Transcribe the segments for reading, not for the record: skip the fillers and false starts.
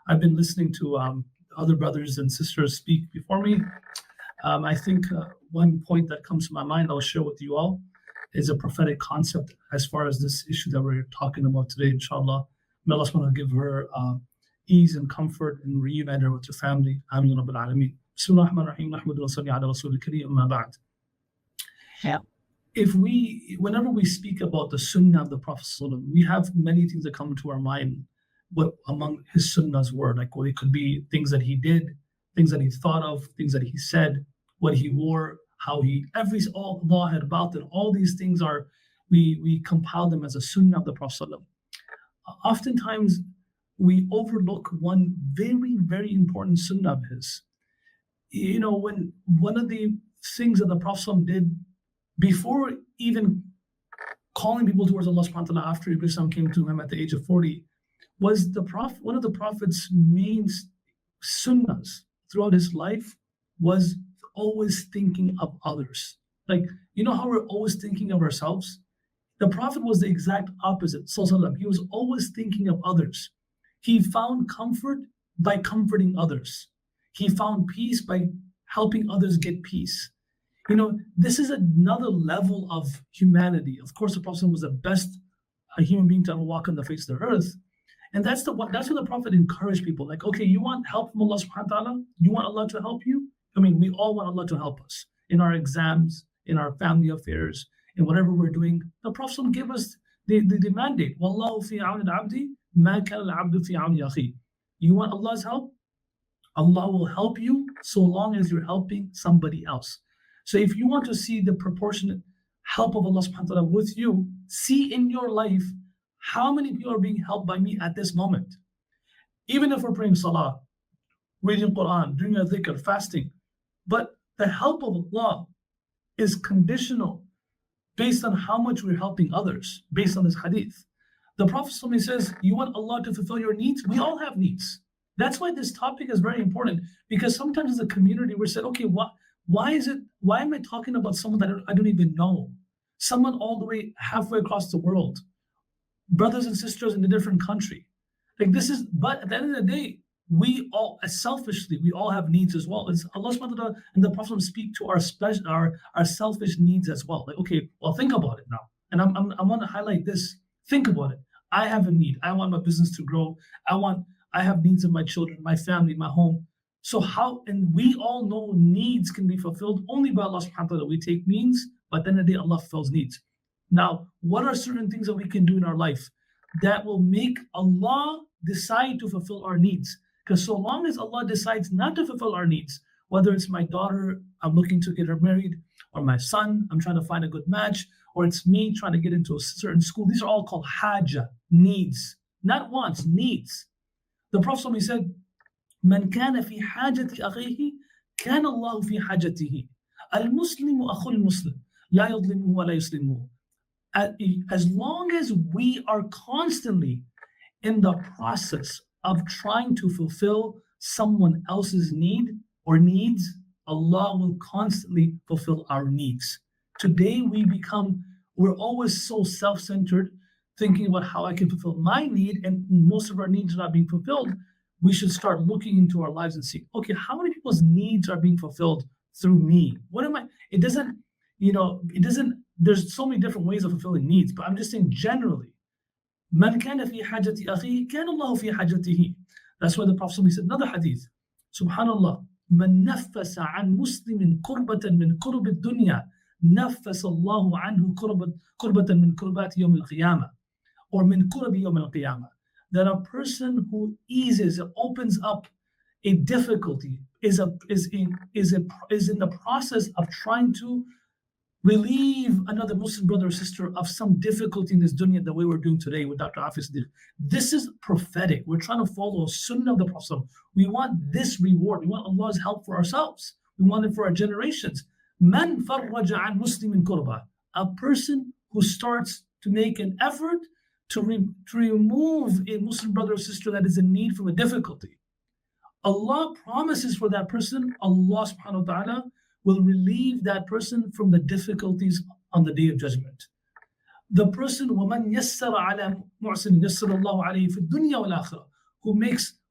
I've been listening to other brothers and sisters speak before me. I think one point that comes to my mind, I'll share with you all, is a prophetic concept as far as this issue that we're talking about today, inshallah. May Allah subhanahu wa ta'ala give her ease and comfort and reunite her with her family. Ameen Rabbil Alameen. Bismillah ar-Rahman ar-Rahim. Nahmadu wa salli ala Rasul al-Kareem, amma ba'd. Yeah. Whenever we speak about the sunnah of the Prophet ﷺ, we have many things that come to our mind. What among his sunnahs were, like what it could be things that he did, things that he thought of, things that he said, what he wore, how he all Allah had about it. All these things are we compile them as a sunnah of the Prophet ﷺ. Oftentimes we overlook one very, very important sunnah of his. You know, when one of the things that the Prophet ﷺ did before even calling people towards Allah subhanahu wa ta'ala after Islam came to him at the age of 40, was one of the Prophet's main sunnahs throughout his life was always thinking of others. Like, you know how we're always thinking of ourselves? The Prophet was the exact opposite. He was always thinking of others. He found comfort by comforting others. He found peace by helping others get peace. You know, this is another level of humanity. Of course, the Prophet was the best human being to ever walk on the face of the earth. And that's what the Prophet encouraged people. Like, okay, you want help from Allah subhanahu wa ta'ala? You want Allah to help you? I mean, we all want Allah to help us in our exams, in our family affairs, in whatever we're doing. The Prophet gave us the mandate. Wallahu fi auni al-abdi ma kana al-abdu fi auni akhi. You want Allah's help? Allah will help you so long as you're helping somebody else. So if you want to see the proportionate help of Allah subhanahu wa ta'ala with you, see in your life how many people are being helped by me at this moment. Even if we're praying salah, reading Quran, doing a dhikr, fasting. But the help of Allah is conditional based on how much we're helping others, based on this hadith. The Prophet says, you want Allah to fulfill your needs? We all have needs. That's why this topic is very important, because sometimes as a community we're said, okay, why am I talking about someone that I don't even know? Someone all the way halfway across the world, brothers and sisters in a different country. But at the end of the day, we all, selfishly, we all have needs as well. It's Allah subhanahu wa ta'ala and the Prophet speak to our selfish needs as well. Like, okay, well, think about it now. And I want to highlight this. Think about it. I have a need. I want my business to grow. I have needs of my children, my family, my home. So and we all know needs can be fulfilled only by Allah subhanahu wa ta'ala. We take means, but at the end of the day, Allah fulfills needs. Now, what are certain things that we can do in our life that will make Allah decide to fulfill our needs? Because so long as Allah decides not to fulfill our needs, whether it's my daughter, I'm looking to get her married, or my son, I'm trying to find a good match, or it's me trying to get into a certain school, these are all called haja, needs, not wants, needs. The Prophet said, من كان في حاجة أخيه كان الله في حاجته المسلم أخو المسلم لا يظلمه ولا يسلمه. As long as we are constantly in the process of trying to fulfill someone else's need or needs, Allah will constantly fulfill our needs. Today we're always so self-centered, thinking about how I can fulfill my need, and most of our needs are not being fulfilled. We should start looking into our lives and see, okay, how many people's needs are being fulfilled through me? There's so many different ways of fulfilling needs, but I'm just saying generally, من كان في حاجة أخيه كان الله في حاجته. That's why the Prophet said another hadith, Subhanallah, من نفس عن مسلم كربة من كرب الدنيا نفس الله عنه كربة من كربات يوم القيامة, or من كرب يوم القيامة. That a person who opens up a difficulty, is in the process of trying to relieve another Muslim brother or sister of some difficulty in this dunya, the way we're doing today with Dr. Hafiz Siddiq. This is prophetic. We're trying to follow a sunnah of the Prophet. We want this reward. We want Allah's help for ourselves. We want it for our generations. Man farraja an muslimin kurba. A person who starts to make an effort to remove a Muslim brother or sister that is in need from a difficulty. Allah promises for that person, Allah subhanahu wa ta'ala will relieve that person from the difficulties on the Day of Judgment. The person, وَمَنْ يَسَّرَ عَلَى مُعْسِنٍ يَسَّرَ اللَّهُ عَلَيْهِ فِي الدُّنْيَا وَالْآخِرَةِ,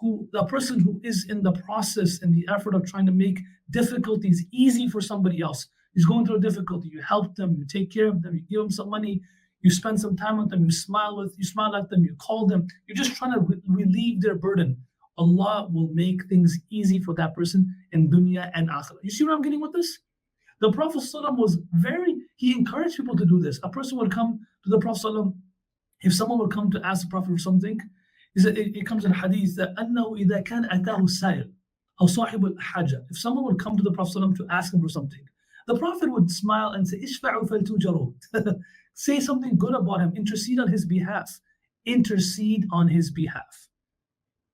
the person who is in the process and the effort of trying to make difficulties easy for somebody else. He's going through a difficulty. You help them, you take care of them, you give them some money, you spend some time with them, you smile at them, you call them. You're just trying to relieve their burden. Allah will make things easy for that person in dunya and akhirah. You see where I'm getting with this? The Prophet he encouraged people to do this. A person would come to the Prophet, if someone would come to ask the Prophet for something, it comes in hadith that أنه إذا كان أتاه السائل أو صاحب الحاجة. If someone would come to the Prophet to ask him for something, the Prophet would smile and say, "Ishfa'u faltujaru." Say something good about him. Intercede on his behalf. Intercede on his behalf.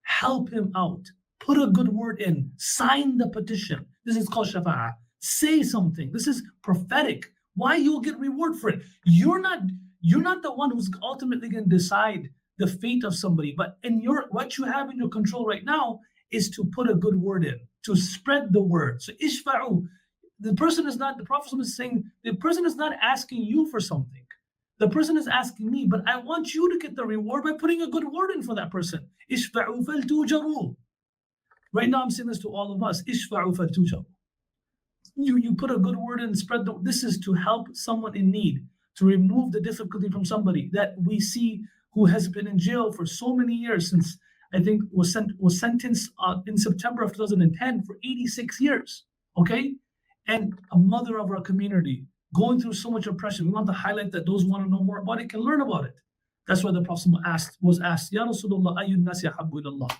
Help him out. Put a good word in. Sign the petition. This is called shafa'ah. Say something. This is prophetic. Why? You'll get reward for it. You're not the one who's ultimately going to decide the fate of somebody, but what you have in your control right now is to put a good word in, to spread the word. So ishfa'u. The Prophet is saying, the person is not asking you for something. The person is asking me, but I want you to get the reward by putting a good word in for that person. Ishfa'u faltujaru. Right now I'm saying this to all of us. Ishfa'u faltujaru. You put a good word in, this is to help someone in need, to remove the difficulty from somebody that we see who has been in jail for so many years, since I think was sentenced in September of 2010 for 86 years. Okay? And a mother of our community going through so much oppression. We want to highlight that those who want to know more about it can learn about it. That's why the Prophet was asked, Ya Rasulullah, ayyun nasi ahabbu ilallah.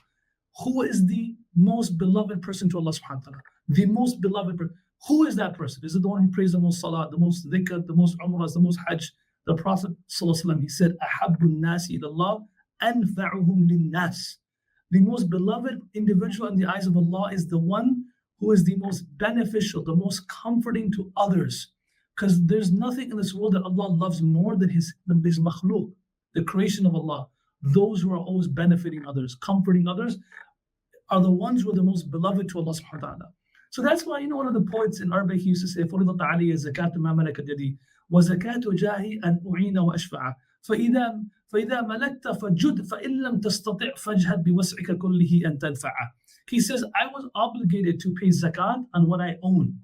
Who is the most beloved person to Allah subhanahu wa ta'ala? The most beloved person. Who is that person? Is it the one who prays the most salah, the most dhikr, the most umrahs, the most hajj? The Prophet ﷺ, he said, Ahabbu nasi ilallah anfa'uhum linnas. The most beloved individual in the eyes of Allah is the one who is the most beneficial, the most comforting to others. Because there's nothing in this world that Allah loves more than his makhluk, the creation of Allah. Those who are always benefiting others, comforting others, are the ones who are the most beloved to Allah subhanahu wa ta'ala. So that's why, one of the poets in Arabic, he used to say, فُرِضَتْ عَلِيَّ زَكَاةُ مَا مَلَكَتْ يَدِي وَزَكَاةُ جَاهِي أَنْ أُعِينَ وَأَشْفَعَ فَإِذَا مَلَكْتَ فَجُدْ فَإِن لَمْ تَسْتَطِعْ فَاجْهَدْ بِوَسْعِكَ كُلِّهِ أَنْ تَنْفَعَ. He says, I was obligated to pay zakat on what I own.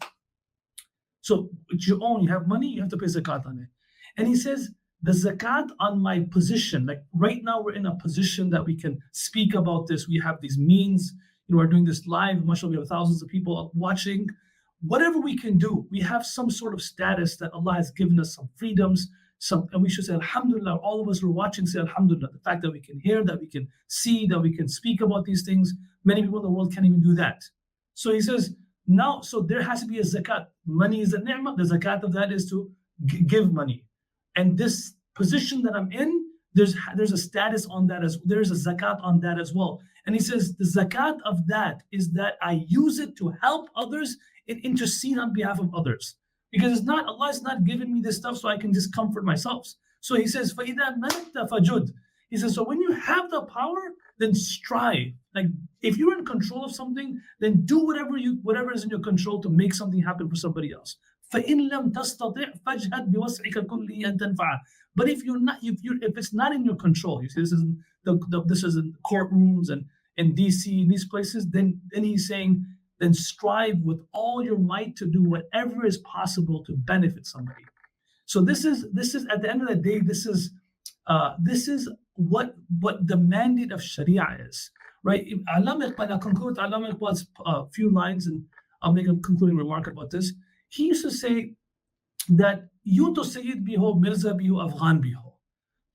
So what you own, you have money, you have to pay zakat on it. And he says, the zakat on my position, like right now we're in a position that we can speak about this. We have these means, we're doing this live, mashallah, we have thousands of people watching. Whatever we can do, we have some sort of status that Allah has given us, some freedoms, and we should say alhamdulillah. All of us who are watching say alhamdulillah. The fact that we can hear, that we can see, that we can speak about these things, many people in the world can't even do that. So he says, now, so there has to be a zakat. Money is a ni'mah. The zakat of that is to give money. And this position that I'm in, there's a status on that there's a zakat on that as well. And he says the zakat of that is that I use it to help others and intercede on behalf of others. Because Allah is not giving me this stuff so I can just comfort myself. So he says, فَإِذَا مَلَكْتَ فَجُدْ. He says, so when you have the power, then strive. Like if you're in control of something, then do whatever is in your control to make something happen for somebody else. فَإِن لَمْ تَسْتَطِعْ فَاجْهَدْ بِوَسْعِكَ كُلِّهِ أَن تَنْفَعَ. But if it's not in your control, you see, this is in courtrooms and in DC, in these places, then he's saying, then strive with all your might to do whatever is possible to benefit somebody. So this is at the end of the day, this is what the mandate of Sharia is, right? Allama Iqbal, I'll conclude with Allama Iqbal's few lines, and I'll make a concluding remark about this. He used to say that यूं तो सैयद भी हो, मिर्जा भी हो, अफगान भी हो,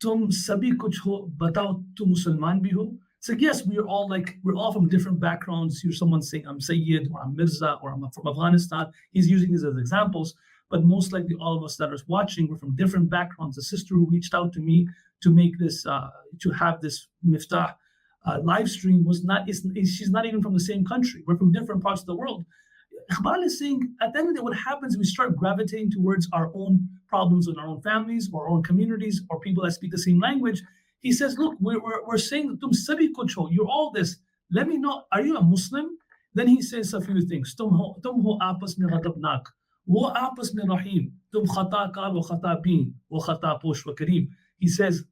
तुम सभी कुछ हो, बताओ तुम मुसलमान भी हो. So yes, we're all from different backgrounds. Here's someone saying I'm Sayyid or I'm Mirza or I'm from Afghanistan. He's using these as examples, but most likely all of us that are watching, we're from different backgrounds. The sister who reached out to me to make this, to have this Miftah live stream she's not even from the same country. We're from different parts of the world. Iqbal is saying, at the end of the day, what happens is we start gravitating towards our own problems in our own families or our own communities or people that speak the same language. He says, look, we're saying, tum sabhi kuch ho, you're all this. Let me know, are you a Muslim? Then he says a few things. Tum ho aapas mein ghadabnak, wo aapas mein rahim, tum khata kar wa khata been, wo khata posh wa kareem. He says,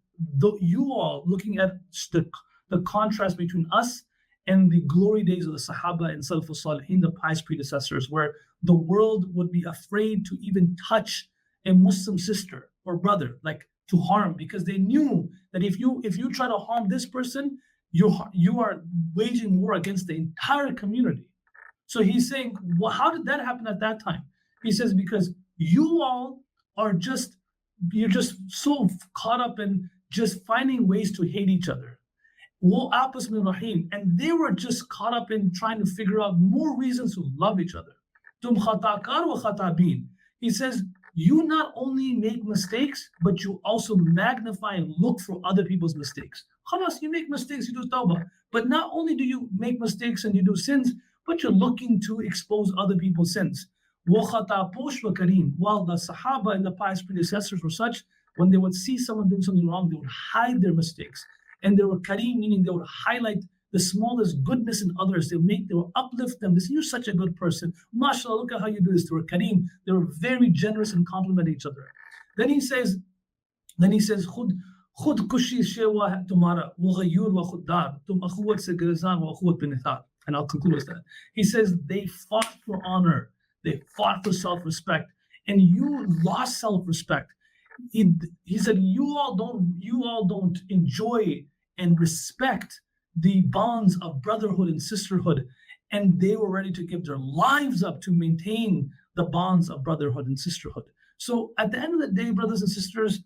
you all looking at the contrast between us and the glory days of the Sahaba and Salafus Salihin, the pious predecessors, where the world would be afraid to even touch a Muslim sister or brother, like to harm, because they knew that if you try to harm this person, you are waging war against the entire community. So he's saying, well, how did that happen at that time? He says, because you all are you're just so caught up in just finding ways to hate each other. And they were just caught up in trying to figure out more reasons to love each other. He says, you not only make mistakes, but you also magnify and look for other people's mistakes. Khalas, you make mistakes, you do tawbah. But not only do you make mistakes and you do sins, but you're looking to expose other people's sins. While the Sahaba and the pious predecessors were such, when they would see someone doing something wrong, they would hide their mistakes. And they were kareem, meaning they would highlight the smallest goodness in others. They would uplift them. They say, you're such a good person. MashaAllah, look at how you do this. They were kareem. They were very generous and compliment each other. Then he says, خود کشی شیوا تمہارا وہ غیور و خوددار تم اخوت سے گریزان و اخوت بے نثار. And I'll conclude with that. He says they fought for honor, they fought for self-respect, and you lost self-respect. He said you all don't enjoy and respect the bonds of brotherhood and sisterhood, and they were ready to give their lives up to maintain the bonds of brotherhood and sisterhood. So at the end of the day, brothers and sisters,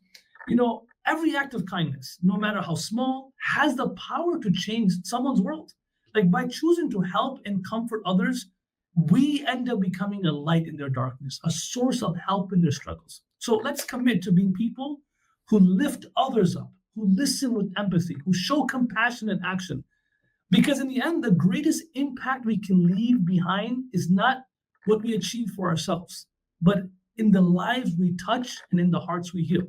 every act of kindness, no matter how small, has the power to change someone's world. Like by choosing to help and comfort others, we end up becoming a light in their darkness, a source of help in their struggles. So let's commit to being people who lift others up, who listen with empathy, who show compassion in action. Because in the end, the greatest impact we can leave behind is not what we achieve for ourselves, but in the lives we touch and in the hearts we heal.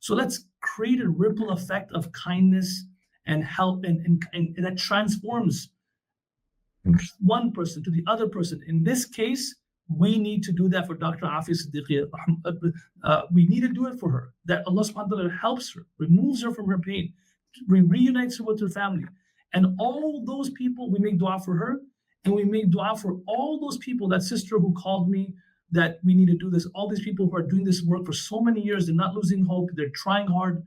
So let's create a ripple effect of kindness and help, and that transforms one person to the other person. In this case, we need to do that for Dr. Afia Siddiqui. We need to do it for her, that Allah subhanahu wa ta'ala helps her, removes her from her pain, reunites her with her family. And all those people, we make dua for her, and we make dua for all those people, that sister who called me, that we need to do this, all these people who are doing this work for so many years, they're not losing hope, they're trying hard.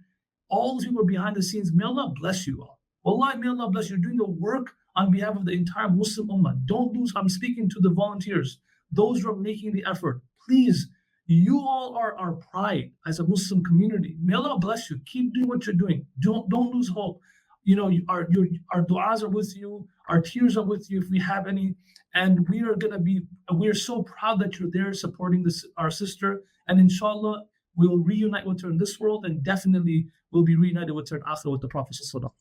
All those people are behind the scenes. May Allah bless you all. Wallahi, may Allah bless you. You're doing the work on behalf of the entire Muslim Ummah. Don't lose. I'm speaking to the volunteers, those who are making the effort. Please, you all are our pride as a Muslim community. May Allah bless you. Keep doing what you're doing. Don't lose hope. Our du'as are with you. Our tears are with you if we have any. And we're so proud that you're there supporting our sister. And inshallah, we'll reunite with her in this world, and definitely we'll be reunited with her in Akhirah with the Prophet sallallahu alaihi wasallam.